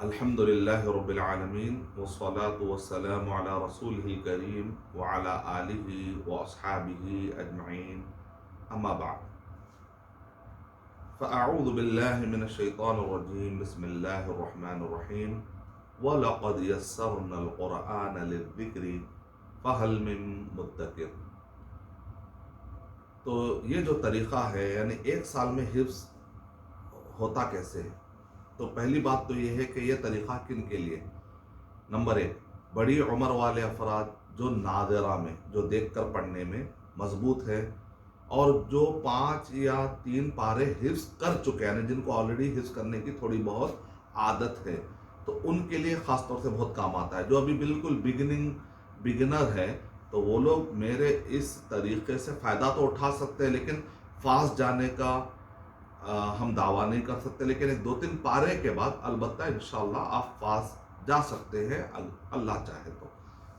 अल्हम्दुलिल्लाहि रब्बिल आलमीन वस्सलातु वस्सलामु अला रसूलिहिल करीम व अला आलिहि व अस्हाबिहि अजमईन अम्मा बाद फ़अऊज़ु बिल्लाहि मिनश शैतानिर रजीम बिस्मिल्लाहिर रहमानिर रहीम व लक़द यस्सरनल क़ुरआन लिज़्ज़िक्रि फ़हल मिन मुद्दकिर। तो ये जो तरीक़ा है यानी एक साल में हिफ्ज़ होता कैसे है। तो पहली बात तो ये है कि ये तरीक़ा किन के लिए। नंबर एक, बड़ी उम्र वाले अफराद जो नादिरा में, जो देख कर पढ़ने में मजबूत है और जो 5 या 3 पारे हिफ्ज़ कर चुके हैं, यानी जिनको ऑलरेडी हिफ्ज़ करने की थोड़ी बहुत आदत है, तो उनके लिए ख़ास तौर से बहुत काम आता है। जो अभी बिल्कुल बिगिनर है तो वो लोग मेरे इस तरीक़े से फ़ायदा तो उठा सकते हैं, लेकिन फास्ट जाने का हम दावा नहीं कर सकते। लेकिन एक 2-3 पारे के बाद अलबत्ता इंशाअल्लाह आप फास्ट जा सकते हैं अल्लाह चाहे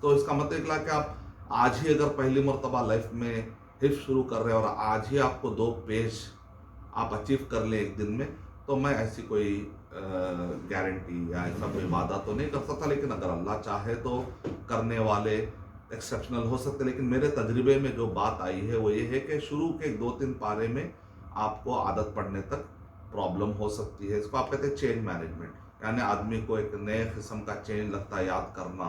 तो इसका मतलब निकला कि आप आज ही अगर पहली मरतबा लाइफ में हिफ्ज़ शुरू कर रहे हैं और आज ही आपको 2 पेज आप अचीव कर लें एक दिन में, तो मैं ऐसी कोई गारंटी या ऐसा कोई वादा तो नहीं कर सकता। लेकिन अगर अल्लाह चाहे तो करने वाले एक्सेप्शनल हो सकते। लेकिन मेरे तजर्बे में जो बात आई है वो ये है कि शुरू के 2-3 पारे में आपको आदत पड़ने तक प्रॉब्लम हो सकती है। इसको आप कहते हैं चेंज मैनेजमेंट, यानी आदमी को एक नए किस्म का चेंज लगता है याद करना,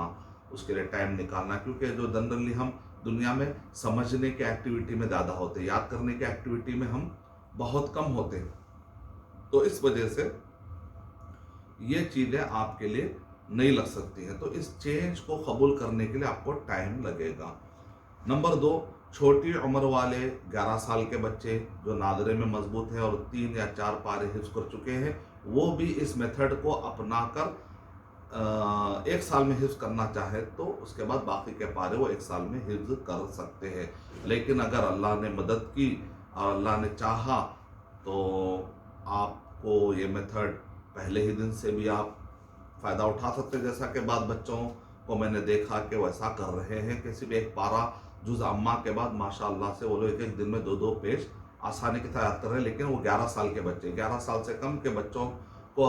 उसके लिए टाइम निकालना, क्योंकि जो जनरली हम दुनिया में समझने के एक्टिविटी में ज़्यादा होते हैं, याद करने के एक्टिविटी में हम बहुत कम होते हैं। तो इस वजह से ये चीज़ें आपके लिए नहीं लग सकती हैं। तो इस चेंज को कबूल करने के लिए आपको टाइम लगेगा। नंबर 2, छोटी उम्र वाले 11 साल के बच्चे जो नादरे में मजबूत हैं और 3 या 4 पारे हिफ्ज़ कर चुके हैं, वो भी इस मेथड को अपना कर 1 साल में हिफ्ज़ करना चाहे तो उसके बाद बाकी के पारे वो 1 साल में हिफ्ज़ कर सकते हैं। लेकिन अगर अल्लाह ने मदद की और अल्लाह ने चाहा तो आपको ये मेथड पहले ही दिन से भी आप फ़ायदा उठा सकते हैं। जैसा कि बाद बच्चों को मैंने देखा कि वैसा कर रहे हैं कि सिर्फ 1 पारा जुज़ अम्मा के बाद माशाअल्लाह से वो लोग एक दिन में 2-2 पेज आसानी के साथ याद कर रहे हैं। लेकिन वो 11 साल के बच्चे, 11 साल से कम के बच्चों को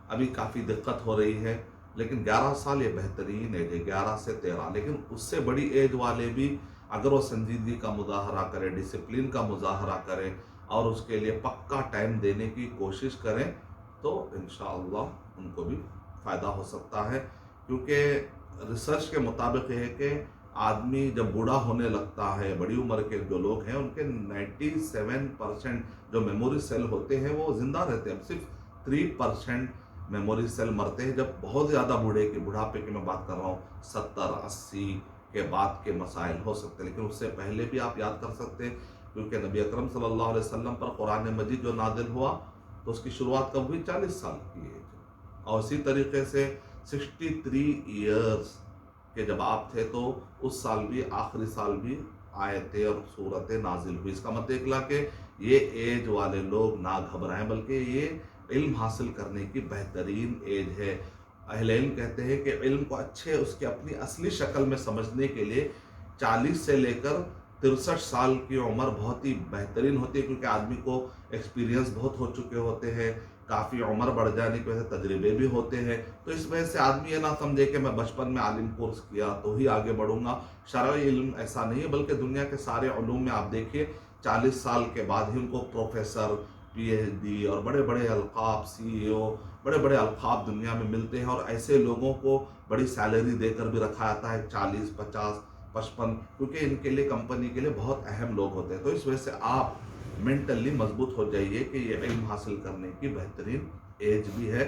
अभी काफ़ी दिक्कत हो रही है। लेकिन 11 साल ये बेहतरीन एज है, 11 से 13। लेकिन उससे बड़ी एज वाले भी अगर वो संजीदगी का मुज़ाहरा करें, डिसिप्लिन का मुज़ाहरा करें और उसके लिए पक्का टाइम देने की कोशिश करें तो इंशाअल्लाह उनको भी फ़ायदा हो सकता है। क्योंकि रिसर्च के मुताबिक ये है कि आदमी जब बूढ़ा होने लगता है, बड़ी उम्र के जो लोग हैं उनके 97% जो मेमोरी सेल होते हैं वो ज़िंदा रहते हैं। सिर्फ 3% मेमोरी सेल मरते हैं। जब बहुत ज़्यादा बुढ़ापे की मैं बात कर रहा हूँ, 70-80 के बाद के मसाइल हो सकते हैं, लेकिन उससे पहले भी आप याद कर सकते हैं। क्योंकि नबी अकरम सल्लल्लाहु अलैहि वसल्लम पर कुरान मजीद जो नादिल हुआ तो उसकी शुरुआत कब हुई? 40 साल की एज। और इसी तरीके से 63 ईयर्स कि जब आप थे तो उस साल भी, आखिरी साल भी आयतें और सूरतें नाजिल हुई। इसका मतलब निकला कि ये एज वाले लोग ना घबराएं, बल्कि ये इल्म हासिल करने की बेहतरीन एज है। अहले इल्म कहते हैं कि इल्म को अच्छे उसकी अपनी असली शक्ल में समझने के लिए 40 से लेकर 63 साल की उम्र बहुत ही बेहतरीन होती है। क्योंकि आदमी को एक्सपीरियंस बहुत हो चुके होते हैं, काफ़ी उम्र बढ़ जाने की वजह से तजर्बे भी होते हैं। तो इस वजह से आदमी ये ना समझे कि मैं बचपन में आलिम कोर्स किया तो ही आगे बढ़ूंगा। शरई इल्म ऐसा नहीं है, बल्कि दुनिया के सारे उलूम में आप देखिए 40 साल के बाद ही उनको प्रोफेसर, PhD और बड़े बड़े अलक़ाब, CEO, बड़े बड़े अलक़ाब दुनिया में मिलते हैं। और ऐसे लोगों को बड़ी सैलरी देकर भी रखा जाता है, 40, 50, 55, क्योंकि इनके लिए, कंपनी के लिए बहुत अहम लोग होते हैं। तो इस वजह से आप मेंटली मजबूत हो जाइए कि ये इल्म हासिल करने की बेहतरीन एज भी है।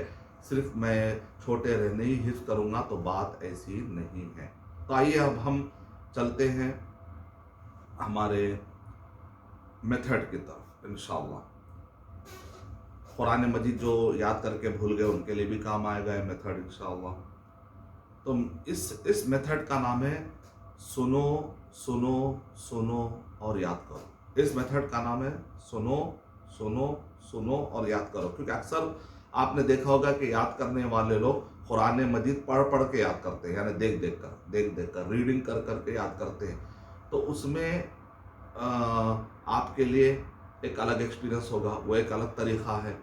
सिर्फ मैं छोटे रहने ही हिफ्ज़ करूँगा तो बात ऐसी नहीं है। तो आइए अब हम चलते हैं हमारे मेथड की तरफ। इंशाअल्लाह कुरान मजीद जो याद करके भूल गए उनके लिए भी काम आएगा ये मेथड इंशाअल्लाह। तो इस मेथड का नाम है सुनो सुनो सुनो और याद करो। इस मेथड का नाम है सुनो सुनो सुनो और याद करो। क्योंकि अक्सर आपने देखा होगा कि याद करने वाले लोग कुरान मजीद पढ़ पढ़ के याद करते हैं, यानी देख देख कर रीडिंग कर कर के याद करते हैं। तो उसमें आपके लिए एक अलग एक्सपीरियंस होगा, वो एक अलग तरीक़ा है।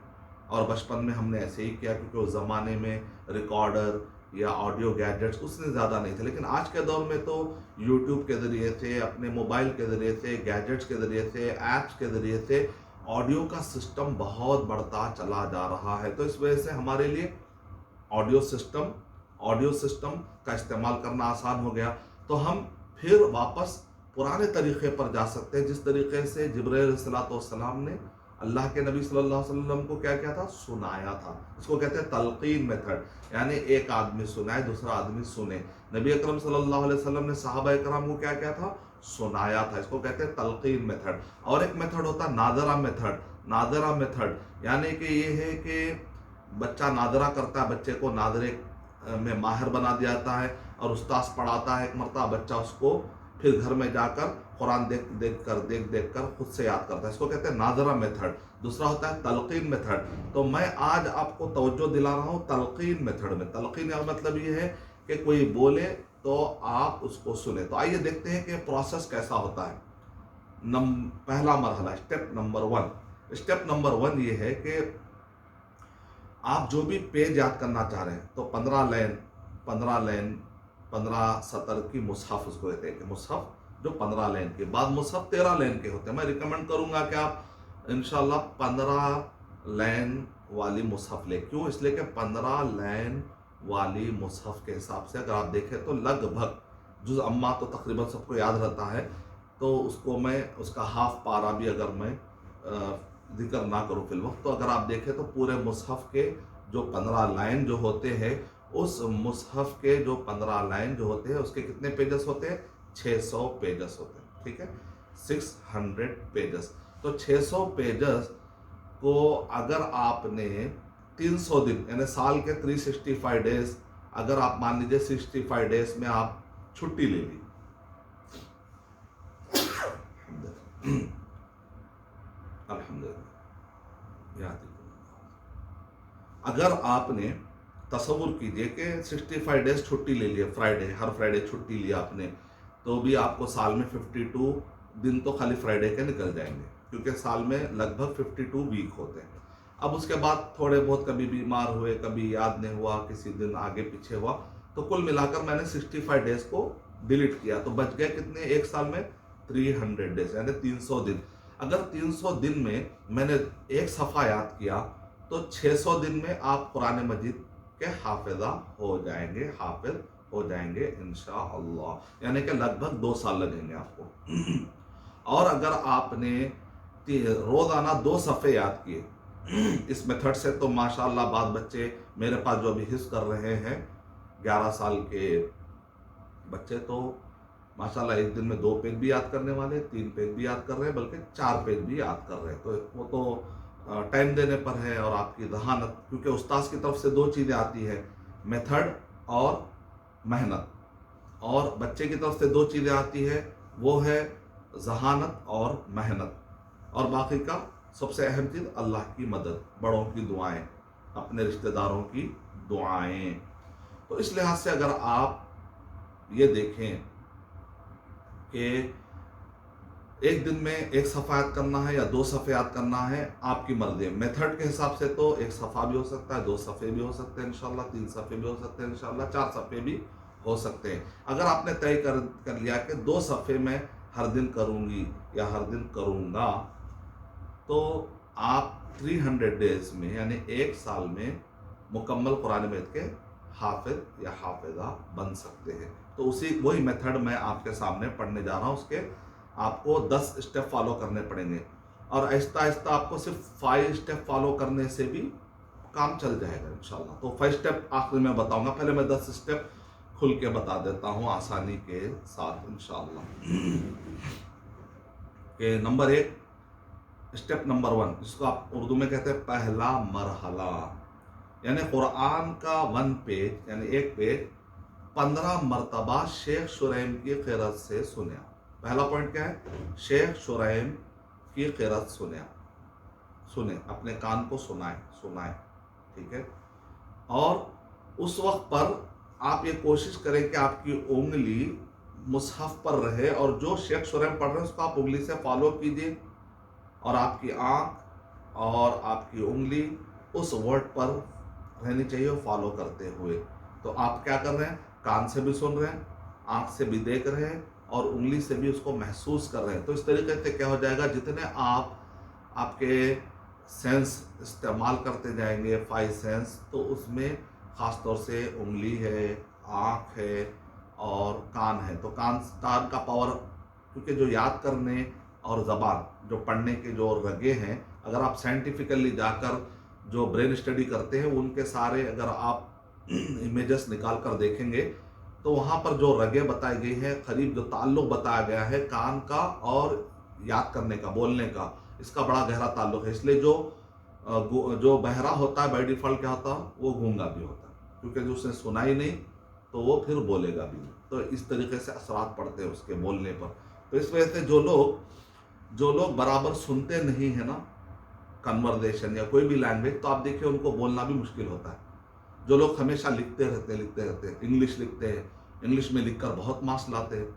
اور بچپن میں ہم نے ایسے ہی کیا، کیونکہ اس زمانے میں ریکارڈر یا آڈیو گیجٹس اتنے زیادہ نہیں تھے. لیکن آج کے دور میں تو یوٹیوب کے ذریعے سے، اپنے موبائل کے ذریعے سے، گیجٹس کے ذریعے سے، ایپس کے ذریعے سے آڈیو کا سسٹم بہت بڑھتا چلا جا رہا ہے. تو اس وجہ سے ہمارے لیے آڈیو سسٹم کا استعمال کرنا آسان ہو گیا. تو ہم پھر واپس پرانے طریقے پر جا سکتے ہیں، جس طریقے سے جبرائیل علیہ الصلوۃ والسلام نے اللہ کے نبی صلی اللہ علیہ وسلم کو کیا کیا تھا، سنایا تھا. اس کو کہتے ہیں تلقین میتھڈ، یعنی ایک آدمی سنائے، دوسرا آدمی سنے. نبی اکرم صلی اللہ علیہ وسلم نے صحابہ کرام کو کیا کیا تھا، سنایا تھا. اس کو کہتے ہیں تلقین میتھڈ. اور ایک میتھڈ ہوتا ہے نادرہ میتھڈ، یعنی کہ یہ ہے کہ بچہ نادرہ کرتا ہے، بچے کو نادرے میں ماہر بنا دیا جاتا ہے، اور استاذ پڑھاتا ہے. ایک مرتبہ بچہ اس کو پھر گھر میں جا کر قرآن دیکھ کر خود سے یاد کرتا ہے. اس کو کہتے ہیں نادرہ میتھڈ. دوسرا ہوتا ہے تلقین میتھڈ. تو میں آج آپ کو توجہ دلا رہا ہوں تلقین میتھڈ میں. تلقین کا مطلب یہ ہے کہ کوئی بولے تو آپ اس کو سنیں. تو آئیے دیکھتے ہیں کہ پروسیس کیسا ہوتا ہے. پہلا مرحلہ، اسٹیپ نمبر 1 یہ ہے کہ آپ جو بھی پیج یاد کرنا چاہ رہے ہیں، تو 15 لائن 15 سطر کی مصحف اس کو کہتے ہیں، کہ مصحف جو 15 لائن کے بعد مصحف 13 لائن کے ہوتے ہیں. میں ریکمنڈ کروں گا کہ آپ انشاءاللہ 15 لائن والی مصحف لیں. کیوں؟ اس لیے کہ 15 لائن والی مصحف کے حساب سے اگر آپ دیکھیں تو لگ بھگ جز اما تو تقریباً سب کو یاد رہتا ہے، تو اس کو میں اس کا ہاف پارا بھی اگر میں ذکر نہ کروں فی الوقت، تو اگر آپ دیکھیں تو پورے مصحف کے جو 15 لائن جو ہوتے ہیں، اس مصحف کے جو 15 لائن جو ہوتے ہیں، اس کے کتنے پیجز ہوتے ہیں؟ 600 پیجز ہوتے ہیں. ٹھیک ہے، 600 پیجز. تو 600 پیجز کو اگر آپ نے 300 دن یعنی سال کے 365 ڈیز، اگر آپ مان لیجیے 65 ڈیز میں آپ چھٹی لے لی، الحمدللہ، اگر آپ نے تصور کیجئے کہ 65 ڈیز چھٹی لے لیے، ہر فرائیڈے چھٹی لیا آپ نے، تو بھی آپ کو سال میں 52 دن تو خالی فرائیڈے کے نکل جائیں گے، کیونکہ سال میں لگ بھگ 52 ویک ہوتے ہیں. اب اس کے بعد تھوڑے بہت کبھی بیمار ہوئے، کبھی یاد نہیں ہوا، کسی دن آگے پیچھے ہوا، تو کل ملا کر میں نے 65 ڈیز کو ڈیلیٹ کیا، تو بچ گئے کتنے ایک سال میں؟ 300 ڈیز، یعنی 300 دن. اگر 300 دن میں میں نے ایک صفحہ یاد کیا، تو 600 دن میں آپ قرآن مجید کے حافظ ہو جائیں گے انشاءاللہ، یعنی کہ لگ بھگ 2 سال لگیں گے آپ کو. اور اگر آپ نے روزانہ 2 صفحے یاد کیے اس میتھڈ سے، تو ماشاءاللہ بعض بچے میرے پاس جو ابھی حفظ کر رہے ہیں 11 سال کے بچے، تو ماشاءاللہ ایک دن میں 2 پیج بھی یاد کرنے والے، 3 پیج بھی یاد کر رہے ہیں، بلکہ 4 پیج بھی یاد کر رہے ہیں. تو وہ تو ٹائم دینے پر ہے اور آپ کی ذہانت، کیونکہ استاذ کی طرف سے 2 چیزیں آتی ہے، میتھڈ اور محنت، اور بچے کی طرف سے 2 چیزیں آتی ہے، وہ ہے ذہانت اور محنت، اور باقی کا سب سے اہم چیز اللہ کی مدد، بڑوں کی دعائیں، اپنے رشتہ داروں کی دعائیں. تو اس لحاظ سے اگر آپ یہ دیکھیں کہ ایک دن میں 1 صفحہ یاد کرنا ہے یا 2 صفحے یاد کرنا ہے، آپ کی مرضی ہے. میتھڈ کے حساب سے تو 1 صفحہ بھی ہو سکتا ہے، 2 صفحے بھی ہو سکتے ہیں انشاءاللہ، 3 صفحے بھی ہو سکتے ہیں انشاءاللہ، 4 صفحے بھی ہو سکتے ہیں. اگر آپ نے طے کر لیا کہ 2 صفحے میں ہر دن کروں گی یا ہر دن کروں گا، تو آپ 300 ڈیز میں یعنی 1 سال میں مکمل قرآن مجید کے حافظ یا حافظہ بن سکتے ہیں. تو وہی میتھڈ میں آپ کے سامنے پڑھنے جا رہا ہوں. اس کے آپ کو 10 اسٹیپ فالو کرنے پڑیں گے، اور آہستہ آہستہ آپ کو صرف 5 اسٹیپ فالو کرنے سے بھی کام چل جائے گا انشاءاللہ. تو 5 اسٹیپ آخر میں بتاؤں گا، پہلے میں 10 اسٹیپ کھل کے بتا دیتا ہوں آسانی کے ساتھ انشاءاللہ. کہ نمبر 1، اسٹیپ نمبر 1، جس کو آپ اردو میں کہتے ہیں پہلا مرحلہ، یعنی قرآن کا 1 پیج یعنی 1 پیج 15 مرتبہ شیخ شریم کی قرأت سے سنیں. پہلا پوائنٹ کیا ہے؟ شیخ شریم کی قرأت سنیں، اپنے کان کو سنائیں. ٹھیک ہے، اور اس وقت پر آپ یہ کوشش کریں کہ آپ کی انگلی مصحف پر رہے، اور جو شیخ شریم پڑھ رہے ہیں اس کو آپ انگلی سے فالو کیجیے، اور آپ کی آنکھ اور آپ کی انگلی उस वर्ड पर रहनी चाहिए फॉलो करते हुए। तो आप क्या कर रहे हैं, कान से भी सुन रहे हैं, आंख से भी देख रहे हैं और उंगली से भी उसको महसूस कर रहे हैं। तो इस तरीके से क्या हो जाएगा, जितने आप आपके सेंस इस्तेमाल करते जाएंगे, 5 सेंस, तो उसमें ख़ास तौर से उंगली है, आँख है और कान है। तो कान का पावर, क्योंकि जो याद करने और ज़बान, जो पढ़ने के जो रगे हैं, अगर आप साइंटिफिकली जाकर जो ब्रेन स्टडी करते हैं उनके सारे अगर आप इमेजेस निकाल कर देखेंगे तो वहाँ पर जो रगे बताई गई है, करीब जो ताल्लुक बताया गया है कान का और याद करने का, बोलने का, इसका बड़ा गहरा ताल्लुक है। इसलिए जो बहरा होता है बाय डिफ़ॉल्ट क्या होता है, वो गूंगा भी होता है, क्योंकि जो उसने सुना ही नहीं तो वो फिर बोलेगा भी नहीं। तो इस तरीके से असरात पड़ते हैं उसके बोलने पर। तो इस वजह से जो लोग बराबर सुनते नहीं है ना कन्वर्सेशन या कोई भी लैंग्वेज, तो आप देखिए उनको बोलना भी मुश्किल होता है। जो लोग हमेशा लिखते रहते हैं, इंग्लिश लिखते हैं, इंग्लिश में लिखकर बहुत मार्क्स लाते हैं,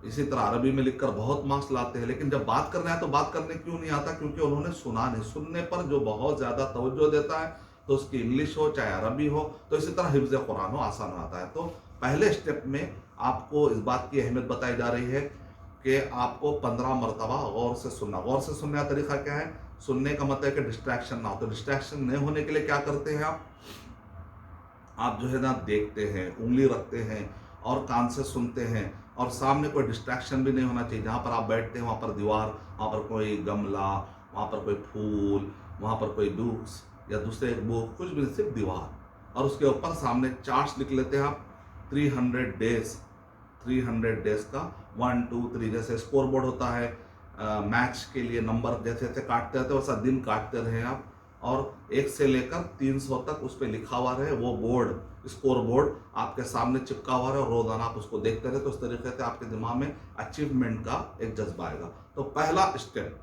इसी तरह अरबी में लिखकर बहुत मार्क्स लाते हैं, लेकिन जब बात करना है तो बात करने क्यों नहीं आता, क्योंकि उन्होंने सुना नहीं। सुनने पर जो बहुत ज़्यादा तवज्जो देता है, तो उसकी इंग्लिश हो चाहे अरबी हो, तो इसी तरह हिफ्ज़ कुरान हो, आसान आता है। तो पहले स्टेप में आपको इस बात की अहमियत बताई जा रही है कि आपको 15 मरतबा गौर से सुनना। गौर से सुनने का तरीका क्या है, सुनने का मतलब है कि डिस्ट्रैक्शन ना हो। तो डिस्ट्रैक्शन नहीं होने के लिए क्या करते हैं आप जो है ना देखते हैं, उंगली रखते हैं और कान से सुनते हैं, और सामने कोई डिस्ट्रैक्शन भी नहीं होना चाहिए। जहाँ पर आप बैठते हैं वहाँ पर दीवार, वहाँ पर कोई गमला, वहाँ पर कोई फूल, वहाँ पर कोई बुक्स या दूसरे बुक, कुछ भी नहीं, सिर्फ दीवार, और उसके ऊपर सामने चार्ट्स लिख लेते हैं आप 300 डेज का 1 2 3, जैसे स्कोर बोर्ड होता है मैच के लिए, नंबर जैसे जैसे काटते रहते हैं वैसा दिन काटते रहे आप, और 1 से लेकर 300 तक उस पर लिखा हुआ रहे, वो बोर्ड, स्कोर बोर्ड आपके सामने चिपका हुआ रहे और रोजाना आप उसको देखते रहे। तो इस तरीके से आपके दिमाग में अचीवमेंट का एक जज्बा आएगा। तो पहला स्टेप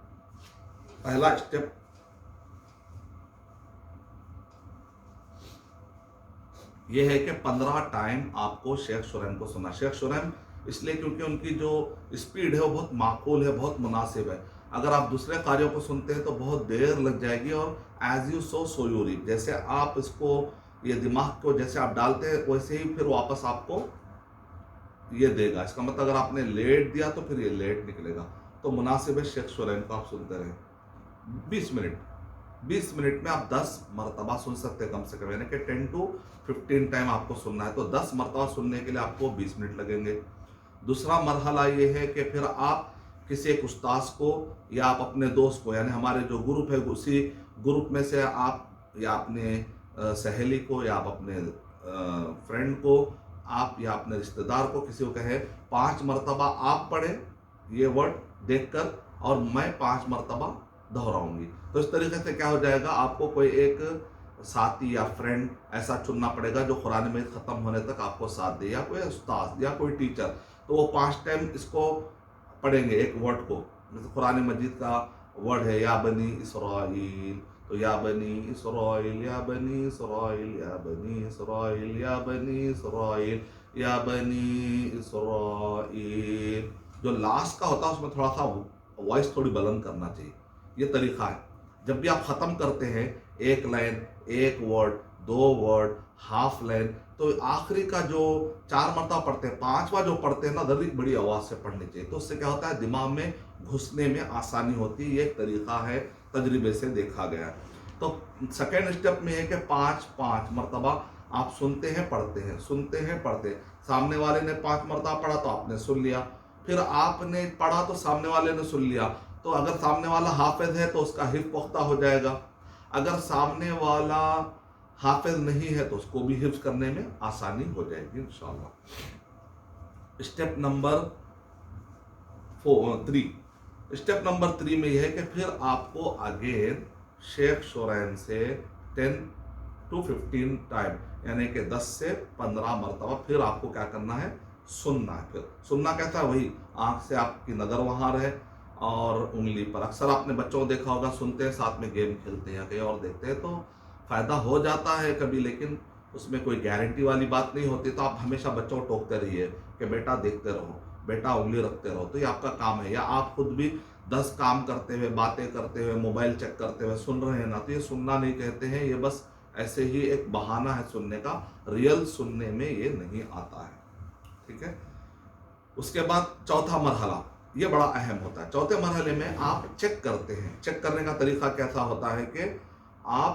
ये है कि 15 टाइम आपको शेख शुरैम को सुनना। शेख शुरैम इसलिए क्योंकि उनकी जो स्पीड है वो बहुत माकूल है, बहुत मुनासिब है। अगर आप दूसरे कार्यों को सुनते हैं तो बहुत देर लग जाएगी, और as you sow you reap, जैसे आप इसको, ये दिमाग को जैसे आप डालते हैं वैसे ही फिर वापस आपको ये देगा। इसका मतलब अगर आपने लेट दिया तो फिर ये लेट निकलेगा। तो मुनासिब है शेख शुरैम को आप सुनते रहें। 20 मिनट में आप 10 मरतबा सुन सकते हैं कम से कम, यानी कि 10 to 15 टाइम आपको सुनना है। तो 10 मरतबा सुनने के लिए आपको 20 मिनट लगेंगे। दूसरा मरहला ये है कि फिर आप किसी एक उस्ताद को या आप अपने दोस्त को, यानी हमारे जो ग्रुप है उसी ग्रुप में से आप या अपने सहेली को या आप अपने फ्रेंड को, आप या अपने रिश्तेदार को, किसी को कहे 5 मरतबा आप पढ़े ये वर्ड देखकर और मैं 5 मरतबा दोहराऊंगी। तो इस तरीके से क्या हो जाएगा, आपको कोई एक साथी या फ्रेंड ऐसा चुनना पड़ेगा जो कुरान मजीद ख़त्म होने तक आपको साथ दे, या कोई उस्ताद या कोई टीचर। तो वो 5 टाइम इसको पढ़ेंगे एक वर्ड को। जैसे कुरान मजीद का वर्ड है या बनी इसराइल, तो या बनी इसराइल, या बनी इसराइल, या बनी इसराइल, या बनी इसराइल, या बनी इसराइल। जो लास्ट का होता है उसमें थोड़ा सा वॉइस थोड़ी बुलंद करना चाहिए। ये तरीका है। जब भी आप ख़त्म करते हैं एक लाइन, एक वर्ड, 2 वर्ड, हाफ लाइन, तो आखिरी का जो 4 मरतबा पढ़ते हैं, 5वां जो पढ़ते हैं ना, जल्दी बड़ी आवाज़ से पढ़नी चाहिए। तो उससे क्या होता है, दिमाग में घुसने में आसानी होती है। ये एक तरीका है, तजर्बे से देखा गया। तो सेकेंड स्टेप में है कि 5 मरतबा आप सुनते हैं, पढ़ते हैं, सुनते हैं, पढ़ते हैं। सामने वाले ने 5 मरतबा पढ़ा तो आपने सुन लिया, फिर आपने पढ़ा तो सामने वाले ने सुन लिया। तो अगर सामने वाला हाफिज है तो उसका हिफ्ज़ पुख्ता हो जाएगा, अगर सामने वाला हाफिज नहीं है तो उसको भी हिफ्ज़ करने में आसानी हो जाएगी इंशाअल्लाह। स्टेप नंबर 3 में यह है कि फिर आपको अगेन शेख शुरैम से 10 to 15 टाइम, यानी कि 10 से 15 मरतबा फिर आपको क्या करना है, सुनना है। फिर सुनना कैसा है, वही आँख से आपकी नज़र वहाँ रहे और उंगली पर। अक्सर आपने बच्चों को देखा होगा, सुनते हैं साथ में गेम खेलते हैं या कहीं और देखते हैं, तो फ़ायदा हो जाता है कभी, लेकिन उसमें कोई गारंटी वाली बात नहीं होती। तो आप हमेशा बच्चों को टोकते रहिए कि बेटा देखते रहो, बेटा उंगली रखते रहो। तो ये आपका काम है। या आप खुद भी 10 کام کرتے ہوئے، باتیں کرتے ہوئے، موبائل چیک کرتے ہوئے سن رہے ہیں نا، تو یہ سننا نہیں کہتے ہیں، یہ بس ایسے ہی ایک بہانہ ہے سننے کا، ریئل سننے میں یہ نہیں آتا ہے. ٹھیک ہے. اس کے بعد چوتھا مرحلہ، یہ بڑا اہم ہوتا ہے. چوتھے مرحلے میں آپ چیک کرتے ہیں. چیک کرنے کا طریقہ کیسا ہوتا ہے کہ آپ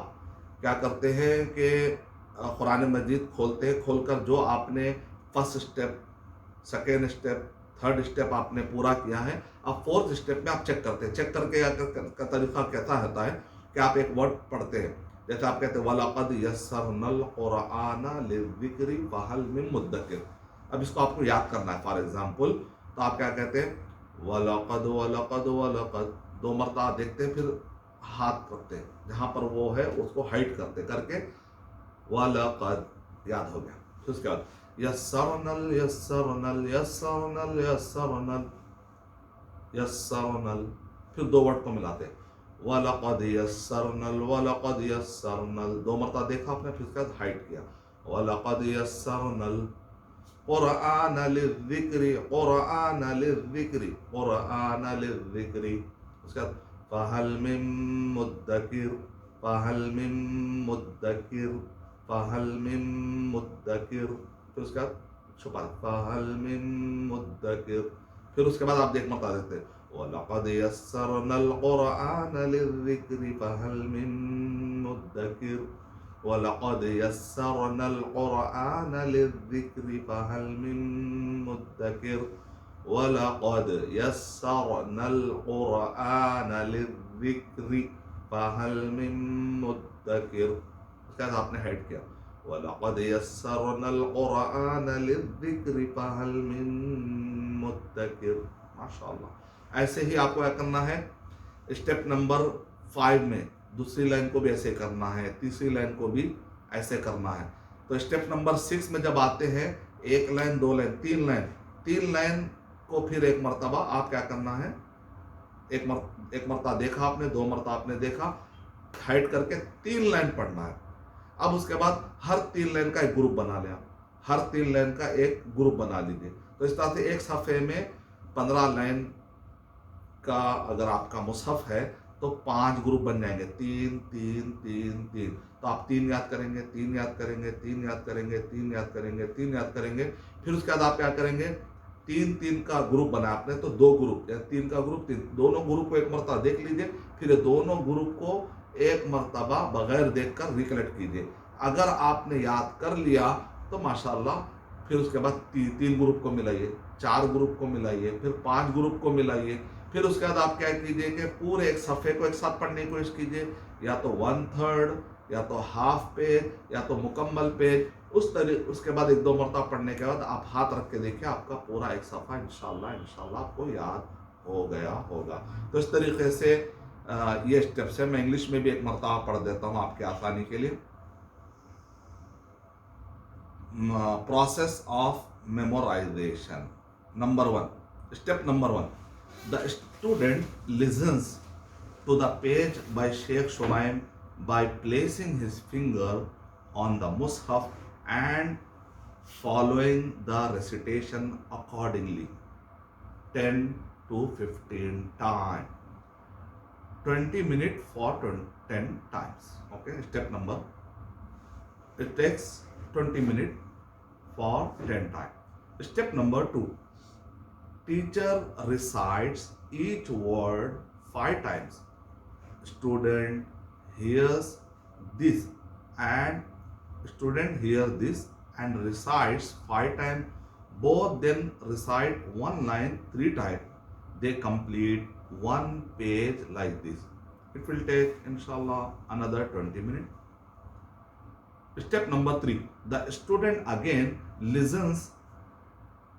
کیا کرتے ہیں کہ قرآن مجید کھولتے ہیں، کھول کر جو آپ نے first step, second step, third step آپ نے پورا کیا ہے، اب فورتھ اسٹیپ میں آپ چیک کرتے ہیں. چیک کر کے کا طریقہ کیسا ہوتا ہے کہ آپ ایک ورڈ پڑھتے ہیں، جیسے آپ کہتے ہیں وَلَقَدْ يَسَّرْنَا الْقُرْآنَ لِلذِّكْرِ فَهَلْ مِن مُدَّكِرٍ. اب اس کو آپ کو یاد کرنا ہے. فار ایگزامپل تو آپ کیا کہتے ہیں وَلَقَدْ وَلَقَدْ وَلَقَدْ، 2 مرتبہ دیکھتے ہیں، پھر ہاتھ رکھتے ہیں جہاں پر وہ ہے اس کو ہائٹ کرتے کر کے وَلَقَدْ، یاد ہو گیا. پھر اس کے بعد یسرنل یسرنل یسرنل یسرنل یسرنل، پھر 2 ورڈ کو ملاتے ہیں وَلَقَدْ يَسَّرْنَا وَلَقَدْ يَسَّرْنَا، 2 مرتبہ دیکھا آپ نے، پھر اس کے بعد ہائٹ کیا وَلَقَدْ يَسَّرْنَا الْقُرْآنَ لِلذِّكْرِ قُرْآنَ لِلذِّكْرِ قُرْآنَ لِلذِّكْرِ. اس کے بعد فَهَلْ مِن مُدَّكِرٍ فَهَلْ مِن مُدَّكِرٍ فَهَلْ مِن مُدَّكِرٍ، پھر اس کے بعد چھپا فَهَلْ مِن مُدَّكِرٍ. پھر اس کے بعد آپ دیکھ مرتبہ دیکھتے وَلَقَدْ يَسَّرْنَا الْقُرْآنَ لِلذِّكْرِ فَهَلْ مِن مُدَّكِرٍ وَلَقَدْ يَسَّرْنَا الْقُرْآنَ لِلذِّكْرِ فَهَلْ مِن مُدَّكِرٍ وَلَقَدْ يَسَّرْنَا الْقُرْآنَ لِلذِّكْرِ فَهَلْ مِن مُدَّكِرٍ. اس کے بعد آپ نے ہیڈ کیا وَلَقَدْ يَسَّرْنَا الْقُرْآنَ لِلذِّكْرِ فَهَلْ مِن مُدَّكِرٍ. ماشاءاللہ. ایسے ہی آپ کو کیا کرنا ہے، اسٹیپ نمبر 5 میں دوسری لائن کو بھی ایسے کرنا ہے، تیسری لائن کو بھی ایسے کرنا ہے. تو اسٹیپ نمبر 6 میں جب آتے ہیں، 1 لائن 2 لائن 3 لائن کو پھر ایک مرتبہ آپ کیا کرنا ہے، ایک مرتبہ دیکھا آپ نے، 2 مرتبہ آپ نے دیکھا، ہائٹ کر کے 3 لائن پڑھنا ہے. اب اس کے بعد ہر 3 لائن کا ایک گروپ بنا لیا، ہر 3 لائن کا ایک گروپ بنا لیجیے. تو اس طرح سے ایک صفحے میں 15 لائن کا اگر آپ کا مصحف ہے تو 5 گروپ بن جائیں گے، 3 3 3 3. تو آپ 3 یاد کریں گے، 3 یاد کریں گے، 3 یاد کریں گے، 3 یاد کریں گے، 3 یاد کریں گے. پھر اس کے بعد آپ کیا کریں گے، 3 3 کا گروپ بنا آپ نے تو 2 گروپ، یا 3 کا گروپ 3، دونوں گروپ کو ایک مرتبہ دیکھ لیجیے. پھر یہ دونوں گروپ کو ایک مرتبہ بغیر دیکھ کر ریکلیکٹ کیجیے. اگر آپ نے یاد کر لیا تو ماشاءاللہ، پھر اس کے بعد 3 گروپ کو ملائیے، 4 گروپ کو ملائیے، پھر 5 گروپ کو ملائیے. پھر اس کے بعد آپ کیا کیجیے کہ پورے ایک صفحے کو ایک ساتھ پڑھنے کی کوشش کیجیے، یا تو 1/3، یا تو ہاف پیج، یا تو مکمل پیج. اس کے بعد 1-2 مرتبہ پڑھنے کے بعد آپ ہاتھ رکھ کے دیکھیں، آپ کا پورا ایک صفحہ انشاءاللہ آپ کو یاد ہو گیا ہوگا. تو اس طریقے سے یہ اسٹیپس ہے. میں انگلش میں بھی ایک مرتبہ پڑھ دیتا ہوں آپ کی آسانی کے لیے. Process of memorization. Number 1، step number 1، the student listens to the page by Sheikh Shuaim by placing his finger on the mushaf and following the recitation accordingly 10 to 15 times. 20 minutes for 10 times. Okay, step number, it takes 20 minutes for 10 times. Step number 2, teacher recites each word 5 times. Student hears this and recites 5 times. Both then recite one line 3 times. They complete 1 page like this. It will take inshallah another 20 minutes. Step number 3, the student again listens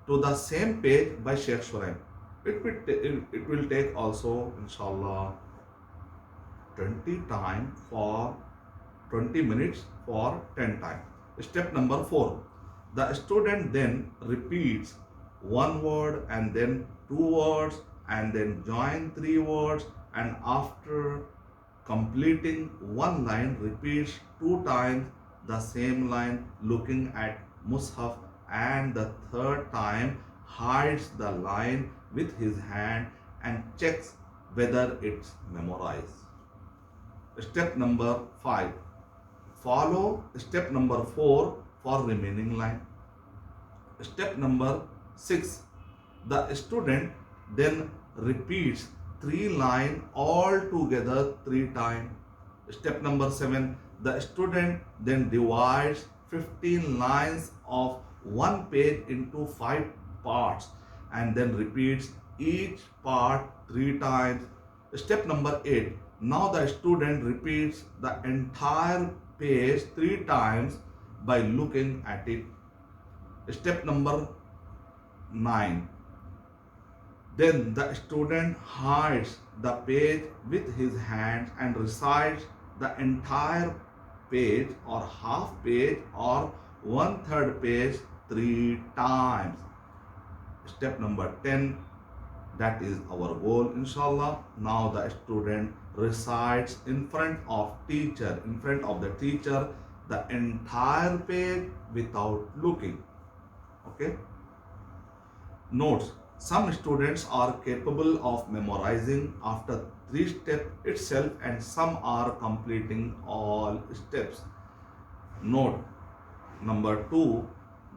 to the same page by Sheikh Shuaim. It will take also inshallah 20 times for 20 minutes for 10 times. Step number 4, the student then repeats 1 word and then 2 words and then join 3 words, and after completing 1 line repeats 2 times the same line looking at mushaf, and the 3rd time hides the line with his hand and checks whether it's memorized. Step number 5, follow step number 4 for remaining line. Step number 6, the student then repeats 3 lines all together 3 times. Step number 7, the student then divides 15 lines of one page into 5 parts and then repeats each part 3 times. Step number 8, now the student repeats the entire page 3 times by looking at it. Step number 9, then the student hides the page with his hands and recites the entire page or half page or 1/3 page 3 times. Step number 10, that is our goal, inshallah. Now the student recites in front of the teacher, the entire page without looking. Okay. Notes: some students are capable of memorizing after 3 steps itself and some are completing all steps. Note number 2,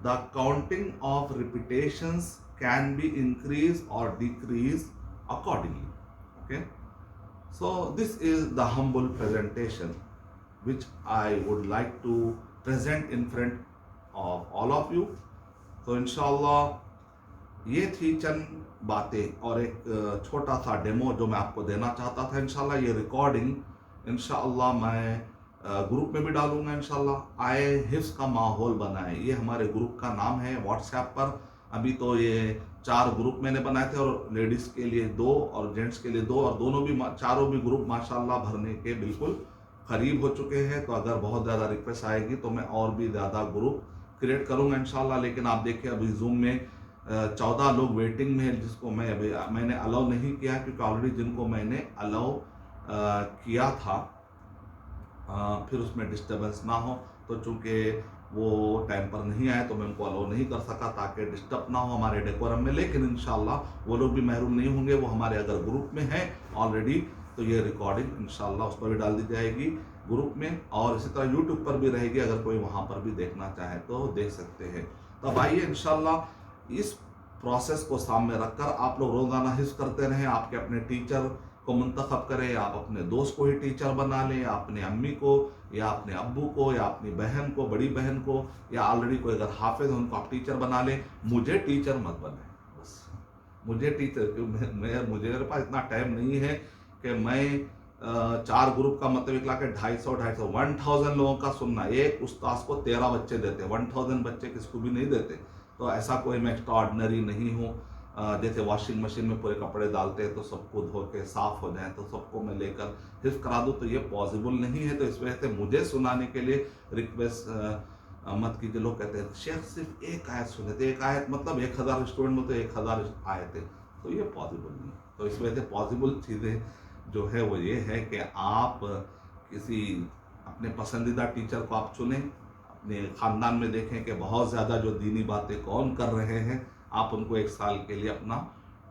the counting of repetitions can be increased or decreased accordingly. Okay. So this is the humble presentation which I would like to present in front of all of you. तो इंशाल्लाह ये थी चंद बातें और एक छोटा सा demo जो मैं आपको देना चाहता था। इंशाल्लाह ये रिकॉर्डिंग इंशाल्लाह मैं ग्रुप में भी डालूंगा। इंशाल्लाह आए हिफ्स का माहौल बनाए, ये हमारे ग्रुप का नाम है व्हाट्सएप पर। अभी तो ये 4 ग्रुप मैंने बनाए थे और लेडीज़ के लिए 2 और जेंट्स के लिए 2 और दोनों भी चारों भी ग्रुप माशाल्लाह भरने के बिल्कुल करीब हो चुके हैं। तो अगर बहुत ज़्यादा रिक्वेस्ट आएगी तो मैं और भी ज़्यादा ग्रुप क्रिएट करूंगा इंशाल्लाह। लेकिन आप देखिए अभी जूम में 14 लोग वेटिंग में है, जिसको मैंने अलाउ नहीं किया क्योंकि ऑलरेडी जिनको मैंने अलाउ किया था फिर उसमें डिस्टर्बेंस ना हो, तो चूंकि वो टाइम पर नहीं आए तो मैं उनको अलाउ नहीं कर सका ताकि डिस्टर्ब ना हो हमारे डेकोरम में। लेकिन इंशाल्लाह वो लोग भी महरूम नहीं होंगे, वो हमारे अगर ग्रुप में हैं ऑलरेडी तो ये रिकॉर्डिंग इंशाल्लाह उस पर भी डाल दी जाएगी ग्रुप में, और इसी तरह यूट्यूब पर भी रहेगी, अगर कोई वहाँ पर भी देखना चाहे तो देख सकते हैं। तो अब आइए इंशाल्लाह इस प्रोसेस को सामने रखकर आप लोग रोज़ाना हिफ्ज़ करते रहें। आपके अपने टीचर को मुंतखब करें, आप अपने दोस्त को ही टीचर बना लें, या अपने अम्मी को या अपने अब्बू को या अपनी बहन को, बड़ी बहन को, या ऑलरेडी कोई अगर हाफिज है उनको आप टीचर बना लें। मुझे टीचर मत बनाएं, बस मुझे टीचर, मुझे मेरे पास इतना टाइम नहीं है कि मैं 4 ग्रुप का मतलब एक लाख 1000 लोगों का सुनना। एक उस्ताद को 13 बच्चे देते, 1000 बच्चे किसको भी नहीं देते। तो ऐसा कोई मैं एक्स्ट्रा ऑर्डिनरी नहीं हूँ। जैसे वॉशिंग मशीन में पूरे कपड़े डालते हैं तो सबको धो के साफ हो जाए तो सबको मैं लेकर हिफ्ज़ करा दूँ, तो ये पॉसिबल नहीं है। तो इस वजह से मुझे सुनाने के लिए रिक्वेस्ट मत कीजिए। लोग कहते हैं शेख सिर्फ एक आयत सुने थे, एक आयत मतलब 1000 स्टूडेंट में तो 1000 आयतें, तो ये पॉसिबल नहीं। तो इस वजह से पॉसिबल चीज़ें जो है वो ये है कि आप किसी अपने पसंदीदा टीचर को आप चुनें, अपने ख़ानदान में देखें कि बहुत ज़्यादा जो दीनी बातें कौन कर रहे हैं, आप उनको 1 साल के लिए अपना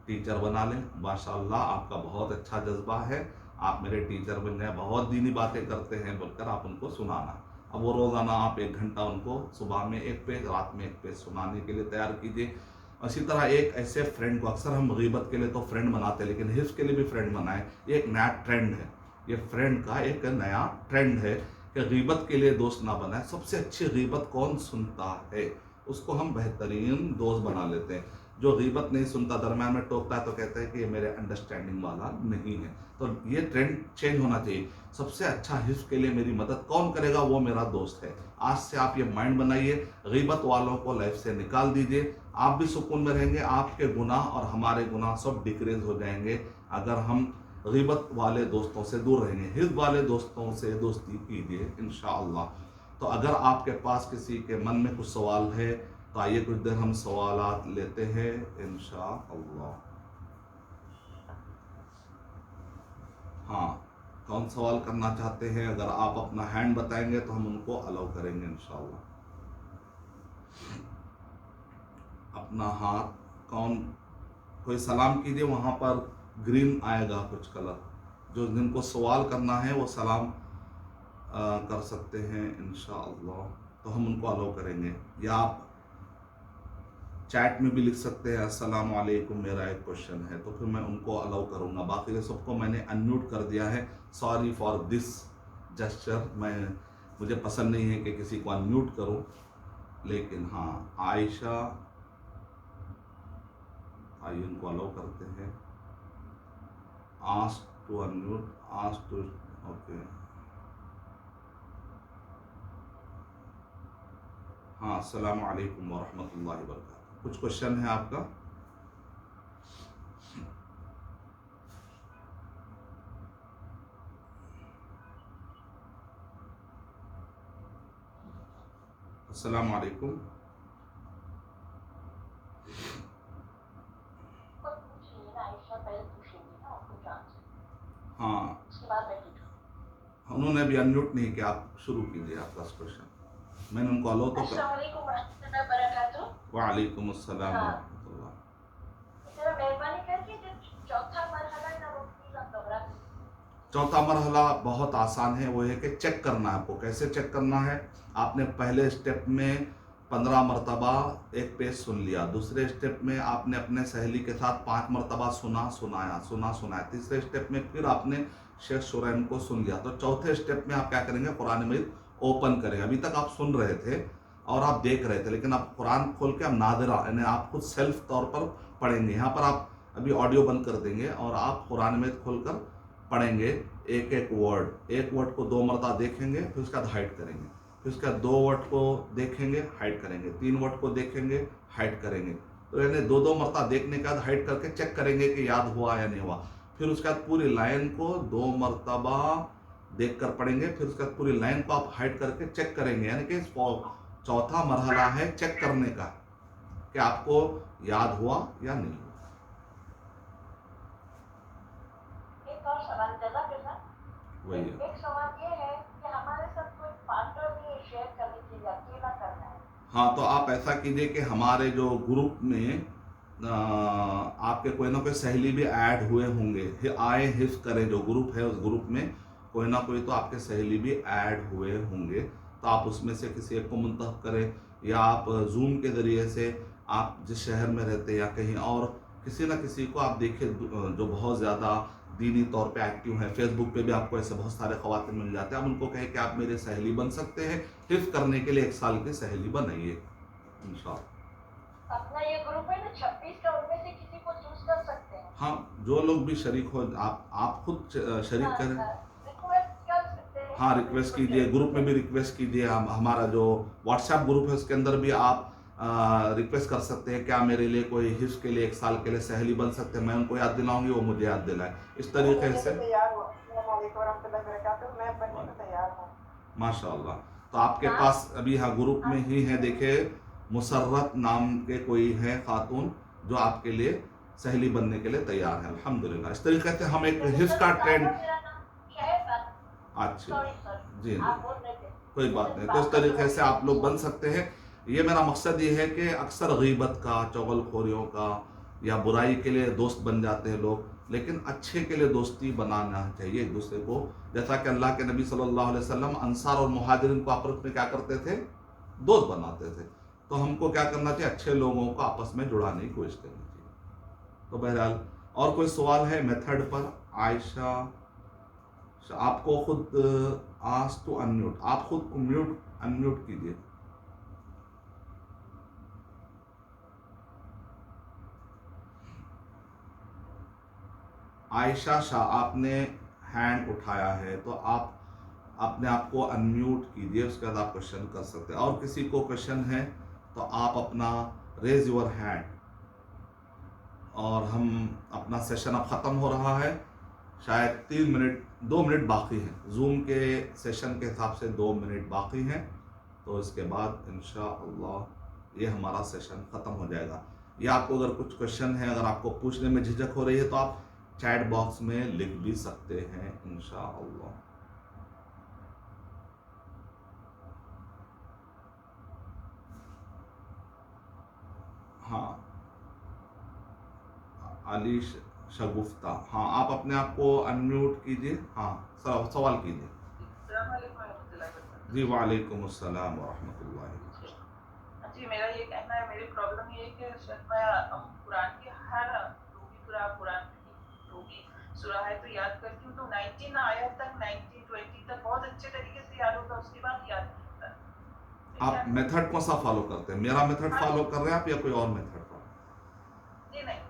टीचर बना लें। माशाअल्लाह आपका बहुत अच्छा जज्बा है, आप मेरे टीचर बन गए, बहुत दीनी बातें करते हैं बोलकर आप उनको सुनाना। अब वो रोज़ाना आप 1 घंटा उनको सुबह में 1 पेज, रात में 1 पेज सुनाने के लिए तैयार कीजिए। इसी तरह एक ऐसे फ्रेंड को, अक्सर हम गीबत के लिए तो फ्रेंड बनाते हैं लेकिन हिफ्ज़ के लिए भी फ्रेंड बनाएं। ये एक नया ट्रेंड है, ये फ्रेंड का एक नया ट्रेंड है कि गीबत के लिए दोस्त ना बनाए। सबसे अच्छी गीबत कौन सुनता है उसको हम बेहतरीन दोस्त बना लेते हैं। जो गीबत नहीं सुनता, दरम्यान में टोकता है तो कहते हैं कि ये मेरे अंडरस्टैंडिंग वाला नहीं है। तो ये ट्रेंड चेंज होना चाहिए। सबसे अच्छा हिफ्ज़ के लिए मेरी मदद कौन करेगा, वो मेरा दोस्त है। आज से आप ये माइंड बनाइए, गीबत वालों को लाइफ से निकाल दीजिए, आप भी सुकून में रहेंगे, आपके गुनाह और हमारे गुनाह सब डिक्रीज हो जाएंगे अगर हम गीबत वाले दोस्तों से दूर रहेंगे। हिफ्ज़ वाले दोस्तों से दोस्ती कीजिए इंशाअल्लाह। तो अगर आपके पास किसी के मन में कुछ सवाल है तो आइए कुछ देर हम सवालात लेते हैं इंशाअल्लाह। हाँ, कौन सवाल करना चाहते हैं? अगर आप अपना हैंड बताएंगे तो हम उनको अलाउ करेंगे इंशाअल्लाह। अपना हाथ, कौन, कोई सलाम कीजिए, वहाँ पर ग्रीन आएगा कुछ कलर। जो जिनको सवाल करना है वो सलाम कर सकते हैं इंशाअल्लाह, तो हम उनको अलाउ करेंगे। या आप चैट में भी लिख सकते हैं अस्सलाम वालेकुम मेरा एक क्वेश्चन है, तो फिर मैं उनको अलाउ करूँगा। बाकी के सबको मैंने अनम्यूट कर दिया है। सॉरी फॉर दिस जेस्चर, मुझे पसंद नहीं है कि किसी को अनम्यूट करूँ, लेकिन हाँ आयशा, आइए उनको अलाउ करते हैं। Ask to unmute, ask to, okay हाँ, अस्सलाम वालेकुम वरहमतुल्लाहि वबरकातुहू। कुछ क्वेश्चन है आपका? अस्सलाम वालेकुम। हाँ, उन्होंने अभी अनम्यूट नहीं किया, आप शुरू कीजिए आपका क्वेश्चन। मैंने उनको अलाउ तो कर। वालेकुम अस्सलाम वरहमतुल्लाह। चौथा मरहला बहुत आसान है, वो है कि चेक करना है आपको। कैसे चेक करना है? आपने पहले स्टेप में 15 मरतबा एक पेज सुन लिया, दूसरे स्टेप में आपने अपने सहेली के साथ 5 मरतबा सुनाया, तीसरे स्टेप में फिर आपने शेख शुरैन को सुन लिया। तो चौथे स्टेप में आप क्या करेंगे? कुरान मजीद ओपन करेंगे। अभी तक आप सुन रहे थे और आप देख रहे थे, लेकिन आप कुरान खोल के आप नादिरा यानी आप खुद सेल्फ तौर पर पढ़ेंगे। यहाँ पर आप अभी ऑडियो बंद कर देंगे और आप कुरान मजीद खोल कर पढ़ेंगे। एक एक वर्ड को 2 मरतबा देखेंगे, फिर उसके बाद हाइड करेंगे, फिर उसके बाद 2 वर्ड को देखेंगे, हाइड करेंगे, 3 वर्ड को देखेंगे, हाइड करेंगे। तो यानी 2 मरतबा देखने के बाद हाइड करके चेक करेंगे कि याद हुआ या नहीं हुआ। फिर उसके बाद पूरी लाइन को 2 मरतबा देख कर पढ़ेंगे, फिर उसके बाद पूरी लाइन को आप हाइड करके चेक करेंगे। यानी कि चौथा मरहला है चेक करने का कि आपको याद हुआ या नहीं हुआ। एक और सवाल वही है। एक सवाल ये है कि हमारे साथ कोई पार्टनर भी शेयर करने के लिए अकेला करना है। हाँ, तो आप ऐसा कीजिए कि हमारे जो ग्रुप में आपके कोई ना कोई सहेली भी ऐड हुए होंगे, आए हिफ्ज करें जो ग्रुप है, उस ग्रुप में कोई ना कोई तो आपके सहेली भी ऐड हुए होंगे, तो आप उसमें से किसी एक को मुंतखब करें, या आप जूम के ज़रिए से आप जिस शहर में रहते हैं या कहीं और किसी ना किसी को आप देखिए जो बहुत ज़्यादा दीनी तौर पे एक्टिव हैं। फेसबुक पे भी आपको ऐसे बहुत सारे ख़वातीन मिल जाते हैं। आप उनको कहें कि आप मेरे सहेली बन सकते हैं, हिफ्ज करने के लिए 1 साल की सहेली बनाइए इंशाअल्लाह। अपना ये ग्रुप है ना 26 का, उनमें से किसी को चूज कर सकते हैं। हाँ, जो लोग भी शरीक हो, आप खुद शरीक करें। रिक्वेस्ट कर सकते हैं। हाँ, रिक्वेस्ट कीजिए, ग्रुप में भी रिक्वेस्ट कीजिए। हमारा जो व्हाट्सएप ग्रुप है उसके अंदर भी आप रिक्वेस्ट कर सकते हैं, क्या मेरे लिए कोई हिफ्ज के लिए 1 साल के लिए सहेली बन सकते हैं। मैं उनको याद दिलाऊंगी, वो मुझे याद दिलाए। इस तरीके से माशाअल्लाह। तो आपके पास अभी हाँ ग्रुप में ही है, देखे मुसर्रत नाम के कोई है खातून जो आपके लिए सहेली बनने के लिए तैयार है, अल्हम्दुलिल्लाह। इस तरीके से हम एक हिफ्ज का ट्रेंड। अच्छा जी, कोई बात नहीं। तो इस तरीके से आप लोग बन सकते हैं। ये मेरा मकसद ये है कि अक्सर गीबत का, चुगलखोरियों का या बुराई के लिए दोस्त बन जाते हैं लोग, लेकिन अच्छे के लिए दोस्ती बनाना चाहिए एक दूसरे को। जैसा कि अल्लाह के नबी सल्लल्लाहु अलैहि वसल्लम अंसार और मुहाजिरिन को आपस में क्या करते थे? दोस्त बनाते थे। तो हमको क्या करना चाहिए? अच्छे लोगों को आपस में जुड़ाने की कोशिश करनी चाहिए। तो बहरहाल, और कोई सवाल है मेथड पर? आयशा, आपको खुद आस्क टू अनम्यूट, आप खुद अनम्यूट कीजिए। आयशा शाह, आपने हैंड उठाया है, तो आप अपने आप को अनम्यूट कीजिए, उसके बाद आप क्वेश्चन कर सकते हैं। और किसी को क्वेश्चन है तो आप अपना रेज योर हैंड, और हम अपना सेशन अब ख़त्म हो रहा है। शायद 2 मिनट बाकी हैं, जूम के सेशन के हिसाब से 2 मिनट बाकी हैं। तो इसके बाद इंशाअल्लाह ये हमारा सेशन ख़त्म हो जाएगा। या आपको अगर कुछ क्वेश्चन है, अगर आपको पूछने में झिझक हो रही है, तो आप चैट बॉक्स में लिख भी सकते हैं इंशाअल्लाह। हाँ, अली شگفتہ. ہاں آپ اپنے آپ کو انمیوٹ کیجیے. ہاں سوال کیجیے. السلام علیکم ورحمۃ اللہ وبرکاتہ. جی وعلیکم السلام ورحمۃ اللہ. جی میرا یہ کہنا ہے, میری پرابلم یہ ہے کہ شاید میں قرآن کی ہر قرآن کی جو بھی سورہ ہے تو یاد کرتی ہوں, تو 19 آیت تک 19-20 تک بہت اچھے طریقے سے یاد ہوتا ہے, اس کے بعد یاد نہیں ہوتا. آپ میتھڈ کون سا فالو کرتے ہیں؟ میرا میتھڈ فالو کر رہے ہیں آپ یا کوئی اور میتھڈ فالو؟ جی نہیں,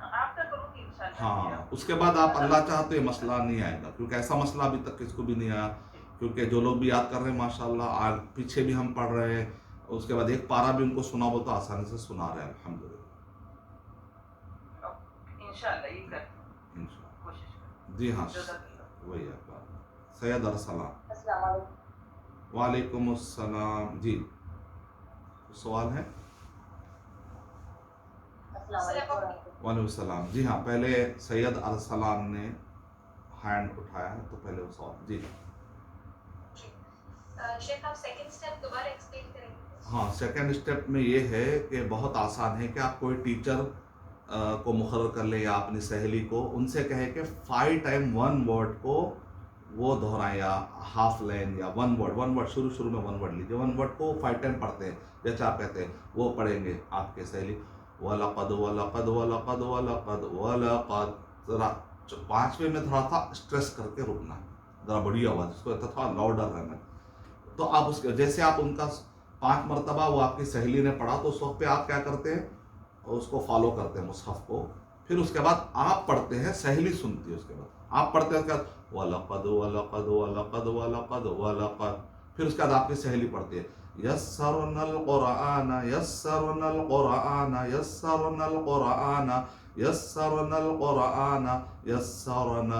آپ کا کروں گی انشاءاللہ. ہاں اس کے بعد آپ اللہ چاہتے ہیں مسئلہ نہیں آئے گا, کیونکہ ایسا مسئلہ ابھی تک کس کو بھی نہیں آیا, کیونکہ جو لوگ بھی یاد کر رہے ہیں ماشاءاللہ, پیچھے بھی ہم پڑھ رہے ہیں, اس کے بعد ایک پارا بھی ان کو سنا ہو تو آسانی سے سنا رہے ہیں الحمدللہ. انشاءاللہ یہ کرتی ہوں, کوشش کرتی ہوں. جی ہاں جزاک اللہ. وہی آپ سید ارسلام. السلام علیکم. وعلیکم السلام. جی سوال ہے؟ السلام علیکم. وعلیکم السلام. جی ہاں پہلے سید ارسلان نے ہینڈ اٹھایا ہے تو پہلے وہ سوال. جی شیخ آپ سیکنڈ اسٹیپ دوبارہ ایکسپلین کریں گے؟ ہاں سیکنڈ اسٹیپ میں یہ ہے کہ بہت آسان ہے کہ آپ کوئی ٹیچر کو مقرر کر لیں یا اپنی سہیلی کو, ان سے کہیں کہ 5 ٹائم 1 ورڈ کو وہ دہرائیں, یا ہاف لائن یا 1 ورڈ شروع میں 1 ورڈ لیجیے, 1 ورڈ کو 5 ٹائم پڑھتے ہیں جیسے آپ کہتے ہیں, وہ پڑھیں گے آپ کے سہیلی. وَلَقَدْ وَلَقَدْ وَلَقَدْ وَلَقَدْ وَلَقَدْ. ذرا 5ویں میں تھوڑا سا اسٹریس کر کے رکنا, ذرا بڑی آواز, اس کو تھوڑا لاؤڈر رہنا. تو آپ اس کے جیسے آپ ان کا 5 مرتبہ وہ آپ کی سہیلی نے پڑھا تو اس وقت پہ آپ کیا کرتے ہیں, اس کو فالو کرتے ہیں مصحف کو. پھر اس کے بعد آپ پڑھتے ہیں, سہیلی سنتی ہے, اس کے بعد آپ پڑھتے ہیں, اس کے بعد وَلَقَدْ وَلَقَدْ وَلَقَدْ وَلَقَدْ وَلَقَدْ. پھر اس کے بعد آپ کی سہیلی پڑھتی ہے يَسَّرْنَا الْقُرْآنَ يَسَّرْنَا الْقُرْآنَ يَسَّرْنَا الْقُرْآنَ يَسَّرْنَا الْقُرْآنَ يَسَّرْنَا